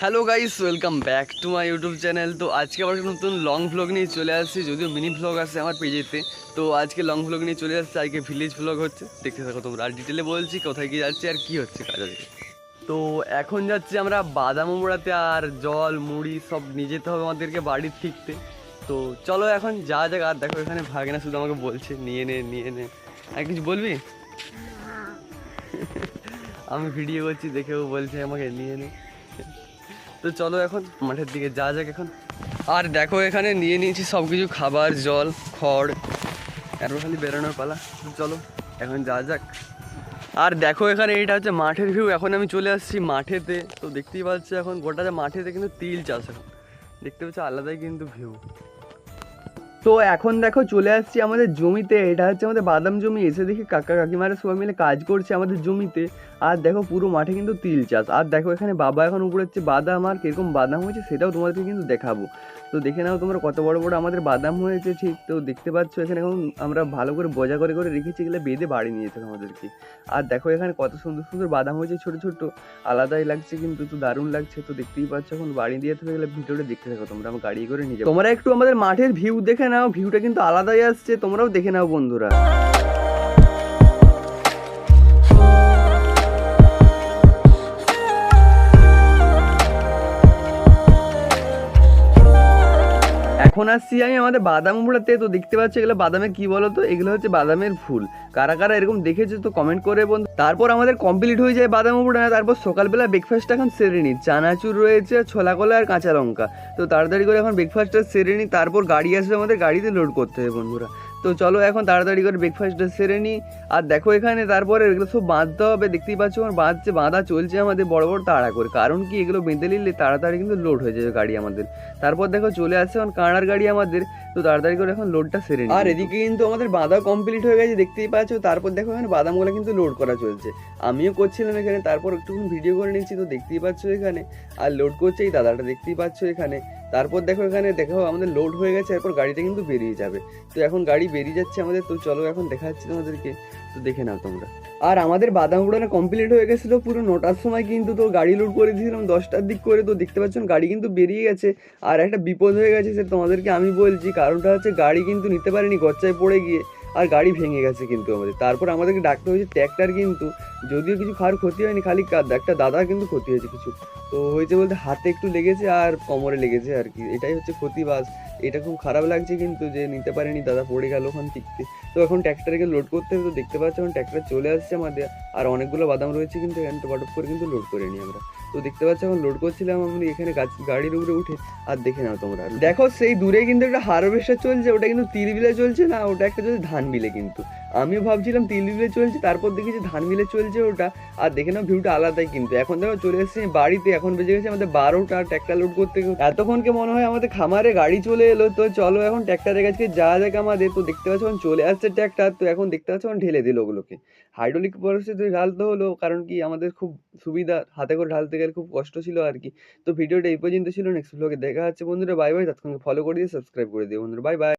Hello guys, welcome back to my YouTube channel. তো আজকে আবার নতুন লং ভ্লগ নিয়ে চলে আসছি, যদিও মিনি ভ্লগ আছে আমার পেজেতে। তো আজকে লং ভ্লগ নিয়ে চলে আসছে, আজকে ভিলেজ ভ্লগ হচ্ছে, দেখতে থাকো তোমরা। আর ডিটেলে বলছি কোথায় গিয়ে যাচ্ছি আর কি হচ্ছে কাজ আজকে। তো এখন যাচ্ছি আমরা বাদাম মোড়াতে, আর জল মুড়ি সব নিয়ে যেতে হবে আমাদেরকে বাড়ির ঠিকতে। তো চলো এখন যা যাক। আর দেখো এখানে ভাগনা শুধু আমাকে বলছে নিয়ে নে নিয়ে নে। আর কিছু বলবি? আমি ভিডিও করছি দেখেও বলছে আমাকে নিয়ে নে। তো চলো এখন মাঠের দিকে যা যাক এখন। আর দেখো এখানে নিয়ে নিয়েছি সব কিছু, খাবার জল খড়, এরপর খালি বেরোনোর পালা। তো চলো এখন যা যাক। আর দেখো এখানে এটা হচ্ছে মাঠের ভিউ। এখন আমি চলে আসছি মাঠেতে। তো দেখতেই পাচ্ছি এখন গোটা মাঠেতে কিন্তু তিল চাষ, এখন দেখতে পাচ্ছি আলাদাই কিন্তু ভিউ। তো এখন দেখো চলে আসছি আমাদের জমিতে। এটা হচ্ছে আমাদের বাদাম জমি। এসে দেখি কাকা কাকিমারা সবাই মিলে কাজ করছে আমাদের জমিতে। আর দেখো পুরো মাঠে কিন্তু তিল চাষ। আর দেখো এখানে বাবা এখন উপরে হচ্ছে বাদাম, আর কিরকম বাদাম হয়েছে সেটাও তোমাদেরকে কিন্তু দেখাবো। তো দেখে নাও তোমরা কত বড় বড় আমাদের বাদাম হয়েছে। ঠিক তো দেখতে পাচ্ছ এখানে এখন আমরা ভালো করে বোঝা করে করে রেখেছি, এগুলো বেঁধে বাড়ি নিয়ে যেতে হবে আমাদেরকে। আর দেখো এখানে কত সুন্দর সুন্দর বাদাম হয়েছে, ছোট ছোট, আলাদাই লাগছে কিন্তু, তো দারুণ লাগছে। তো দেখতেই পাচ্ছ এখন বাড়ি দিয়ে যেতে হবে, গেলে ভিডিওটা দেখতে থাকো তোমরা, আমার গাড়ি করে নিয়ে যাবো। তোমরা একটু আমাদের মাঠের ভিউ দেখে নাও, ভিউটা কিন্তু আলাদাই আসছে, তোমরাও দেখে নাও বন্ধুরা। এখন আসছি আমি আমাদের বাদাম উপড়াতে। তো দেখতে পাচ্ছ এগুলো বাদামের কি বলো তো, এগুলো হচ্ছে বাদামের ফুল। কারা কারা এরকম দেখেছো তো কমেন্ট করে বন্ধু। তারপর আমাদের কমপ্লিট হয়ে যায় বাদাম উপড়ানো। তারপর সকালবেলা ব্রেকফাস্ট এখন সেরে নিই, চানাচুর রয়েছে, ছোলা কলা আর কাঁচা লঙ্কা। তো তাড়াতাড়ি করে এখন ব্রেকফাস্টটা সেরে নিই, তারপর গাড়ি আসবে আমাদের, গাড়িতে লোড করতে হবে বন্ধুরা। তো চলো এখন তাড়াতাড়ি করে ব্রেকফাস্টটা সেরে নিই। আর দেখো এখানে তারপরে এগুলো সব বাঁধতে হবে, দেখতেই পাচ্ছ আমার বাঁধা চলছে আমাদের বড় বড় তাড়া করে, কারণ কি এগুলো বেঁধে নিলে তাড়াতাড়ি কিন্তু লোড হয়ে যাবে গাড়ি আমাদের। তারপর দেখো চলে আসছে এখন কাঁড়ার গাড়ি আমাদের। তো তাড়াতাড়ি করে এখন লোডটা সেরে নিই। আর এদিকে কিন্তু আমাদের বাঁধা কমপ্লিট হয়ে গেছে, দেখতেই পাচ্ছ। তারপর দেখো এখানে বাদামগুলো কিন্তু লোড করা চলছে, আমিও করছিলাম এখানে। তারপর একটুক্ষণ ভিডিও করে নিচ্ছি, তো দেখতেই পাচ্ছ এখানে। আর লোড করছে এই দাদাটা, দেখতেই পাচ্ছ এখানে। তারপর দেখো এখানে দেখো আমাদের লোড হয়ে গেছে, এরপর গাড়িটা কিন্তু বেরিয়ে যাবে। তো এখন গাড়ি বেরিয়ে যাচ্ছে আমাদের। তো চলো এখন দেখা যাচ্ছে তোমাদেরকে, তো দেখে নাও তোমরা। আর আমাদের বাদাম উড়ানো কমপ্লিট হয়ে গেছিলো পুরো 9টার সময় কিন্তু। তো গাড়ি লোড করে দিয়েছিলাম 10টার দিক করে। তো দেখতে পাচ্ছেন গাড়ি কিন্তু বেরিয়ে গেছে। আর একটা বিপদ হয়ে গেছে, সেটা তোমাদেরকে আমি বলছি। কারণটা হচ্ছে গাড়ি কিন্তু নিতে পারেনি, গচ্চায় পড়ে গিয়ে, আর গাড়ি ভেঙে গেছে কিন্তু আমাদের। তারপর আমাদেরকে ডাকতে হয়েছে ট্র্যাক্টর কিন্তু, যদিও কিছু খাওয়ার ক্ষতি হয়নি, খালি একটা দাদার কিন্তু ক্ষতি হয়েছে কিছু। তো হয়েছে বলতে হাতে একটু লেগেছে আর কোমরে লেগেছে আর কি, এটাই হচ্ছে ক্ষতি বাস। এটা খুব খারাপ লাগছে কিন্তু, যে নিতে পারেনি দাদা, পড়ে গেল ওখান থেকে। তো এখন ট্র্যাক্টরকে লোড করতে হবে। তো দেখতে পাচ্ছ এখন ট্র্যাক্টর চলে আসছে আমাদের। আর অনেকগুলো বাদাম রয়েছে কিন্তু, এখানে টপাটপ করে কিন্তু লোড করে নিই আমরা। তো দেখতে পাচ্ছ এখন লোড করছিলাম আমি এখানে গাড়ির উপরে উঠে। আর দেখে নাও তোমরা, দেখো সেই দূরে কিন্তু একটা হারভেস্টার চলছে, ওটা কিন্তু তিল বিলে চলছে না, ওটা একটা চলছে ধান বিলে কিন্তু। আমিও ভাবছিলাম তিল বিলে চলছে, তারপর দেখেছি ধান বিলে চলছে ওটা। আর দেখে নাও ভিউটা আলাদাই কিন্তু। এখন দেখো চলে এসেছি বাড়িতে, এখন বেজে গেছে আমাদের 12টা। ট্র্যাক্টর লোড করতে এতক্ষণকে মনে হয় আমাদের খামারে গাড়ি চলে এলো। তো চলো এখন ট্র্যাক্টরের কাছে যা যাক আমাদের। তো দেখতে পাচ্ছ এখন চলে আসছে ট্র্যাক্টর। তো এখন দেখতে পাচ্ছ এখন ঢেলে দিল ওগুলোকে। হাইড্রোলিক পরিস্থিতি ঢালতে হলো, কারণ কি আমাদের খুব সুবিধা, হাতে করে ঢালতে গেলে খুব কষ্ট ছিল আর কি। তো ভিডিওটা এই পর্যন্ত ছিল, নেক্সট ব্লগে দেখা হচ্ছে বন্ধুরা। Bye bye. ততক্ষণ ফলো করে দিয়ে সাবস্ক্রাইব করে দিও বন্ধুরা। Bye bye.